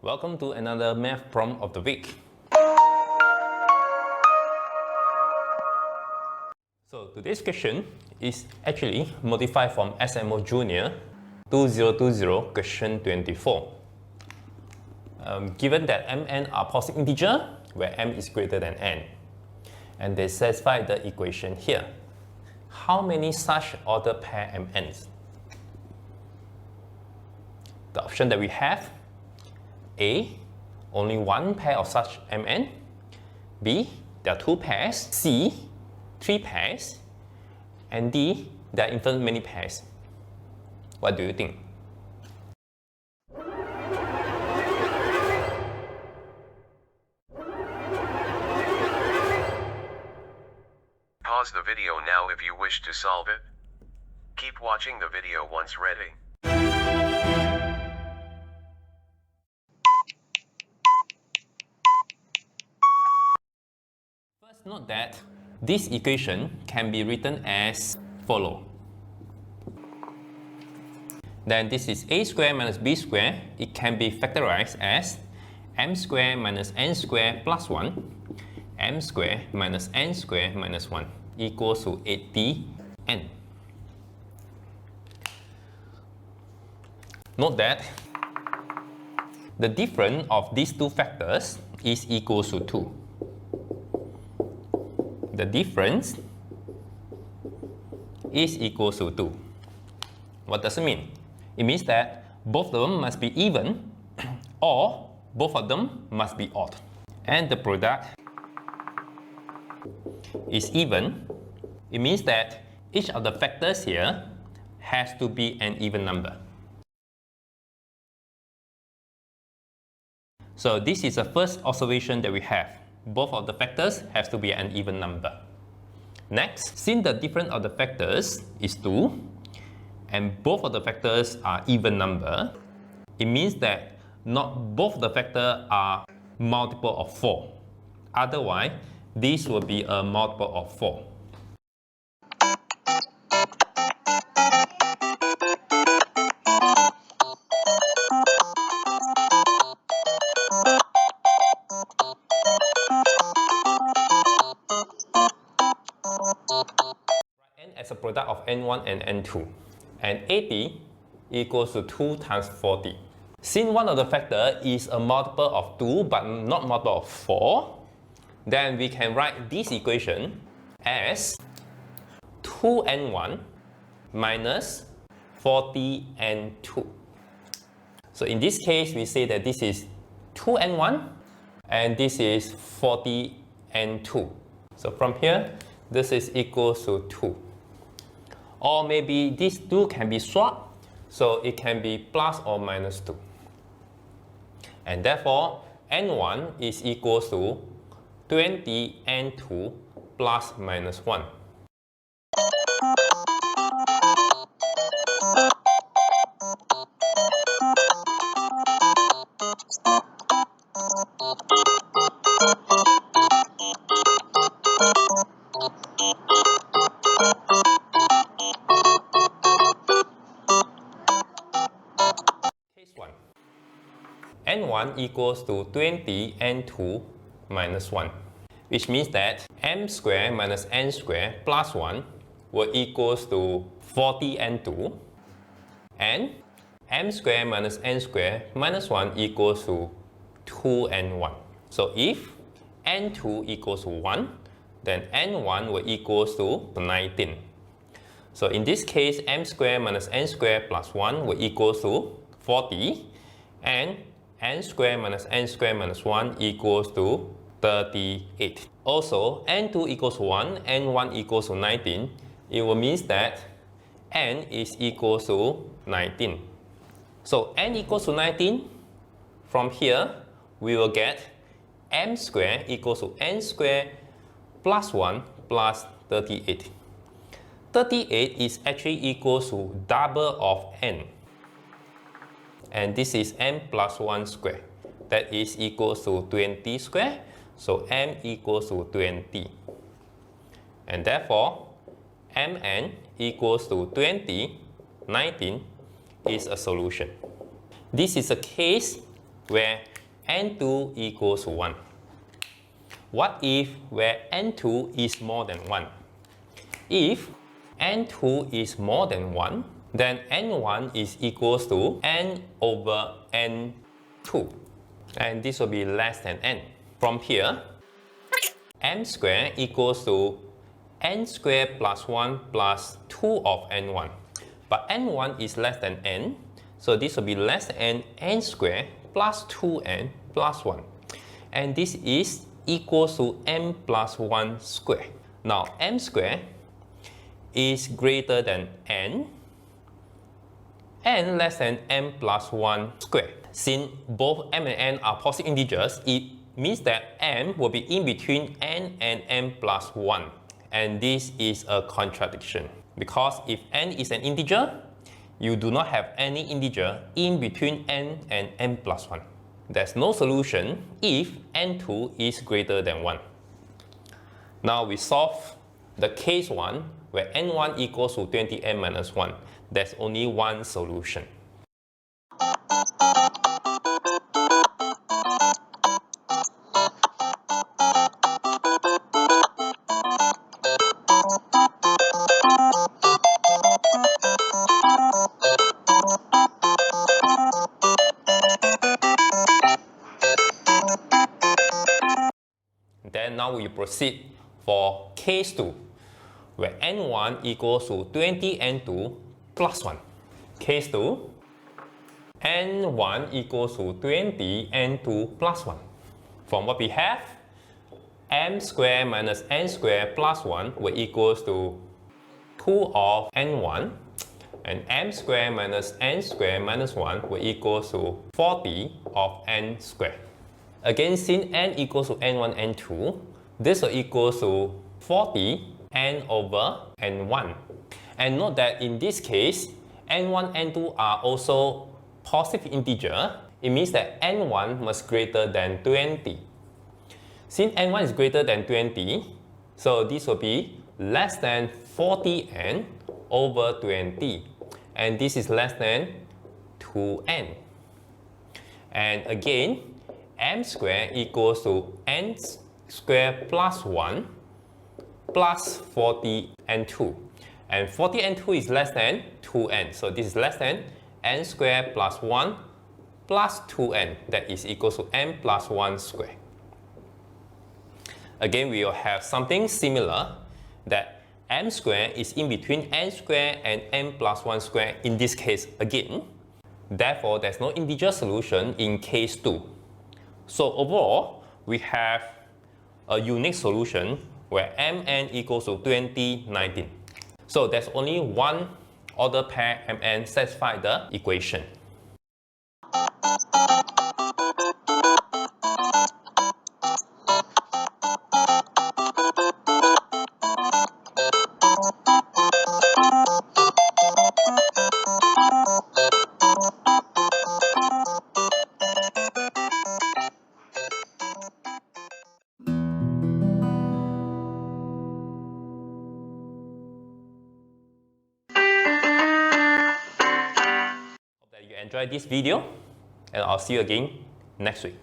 Welcome to another math problem of the week. So today's question is actually modified from SMO Junior 2020 question 24. Given that mn are positive integer, where m is greater than n, and they satisfy the equation here, how many such order pair mn's? The option that we have: A, only one pair of such mn. B, there are two pairs. C, three pairs. And D, there are infinite many pairs. What do you think? Pause the video now if you wish to solve it. Keep watching the video once ready. First, note that this equation can be written as follow. Then this is a squared minus b squared. It can be factorized as m squared minus n squared plus 1, m squared minus n squared minus 1 equals to 8dn. Note that the difference of these two factors is equals to 2. The difference is equal to 2. What does it mean? It means that both of them must be even or both of them must be odd. And the product is even. It means that each of the factors here has to be an even number. So this is the first observation that we have. Both of the factors have to be an even number. Next, since the difference of the factors is 2 and both of the factors are even number, it means that not both of the factors are multiple of 4. Otherwise, this will be a multiple of 4. N as a product of n1 and n2, and 80 equals to 2 times 40. Since one of the factors is a multiple of 2 but not multiple of 4, then we can write this equation as 2n1 minus 40n2. So in this case, we say that this is 2n1 and this is 40n2. So from here, this is equal to 2. Or maybe these two can be swapped, so it can be plus or minus 2. And therefore, n1 is equal to 20n2 plus minus 1. Case 1. n1 equals to 20n2 minus 1, which means that m squared minus n squared plus 1 will equals to 40n2, and m squared minus n squared minus 1 equals to 2n1. So if n2 equals to 1, then n1 will equals to 19. So in this case, m squared minus n squared plus 1 will equals to 40, and n squared minus n squared minus 1 equals to 38. Also, n2 equals 1, n1 equals to 19. It will mean that n is equal to 19. So n equals to 19. From here, we will get m squared equals to n squared plus 1 plus 38. 38 is actually equal to double of n. And this is m plus 1 squared. That is equal to 20 squared. So m equals to 20. And therefore, mn equals to 20, 19 is a solution. This is a case where n2 equals to 1? What if where n2 is more than 1? If n2 is more than 1, then n1 is equals to n over n2. And this will be less than n. From here, m squared equals to n squared plus 1 plus 2 of n1. But n1 is less than n, so this will be less than n squared plus 2n plus 1. And this is equals to m plus 1 squared. Now m squared is greater than n and less than m plus 1 squared. Since both m and n are positive integers, it means that m will be in between n and m plus 1. And this is a contradiction. Because if n is an integer, you do not have any integer in between n and n plus 1. There's no solution if n2 is greater than 1. Now we solve the case 1 where n1 equals to 20n minus 1. There's only one solution. Then now we proceed for case 2, where n1 equals to 20n2 plus 1. Case 2, n1 equals to 20n2 plus 1. From what we have, m squared minus n squared plus 1 will equals to 2 of n1, and m squared minus n squared minus 1 will equals to 40 of n squared. Again, since n equals to n1, n2, this will equal to 40 n over n1. And note that in this case, n1, n2 are also positive integer. It means that n1 must greater than 20. Since n1 is greater than 20, so this will be less than 40n over 20. And this is less than 2n. And again, m squared equals to n squared plus 1 plus 40n2. And 40n2 is less than 2n. So this is less than n squared plus 1 plus 2n. That is equal to n plus 1 squared. Again, we will have something similar, that m squared is in between n squared and n plus 1 squared in this case again. Therefore, there's no integer solution in case 2. So overall, we have a unique solution where mn equals to 20, 19. So there's only one order pair mn satisfy the equation. Hope that you enjoyed this video, and I'll see you again next week.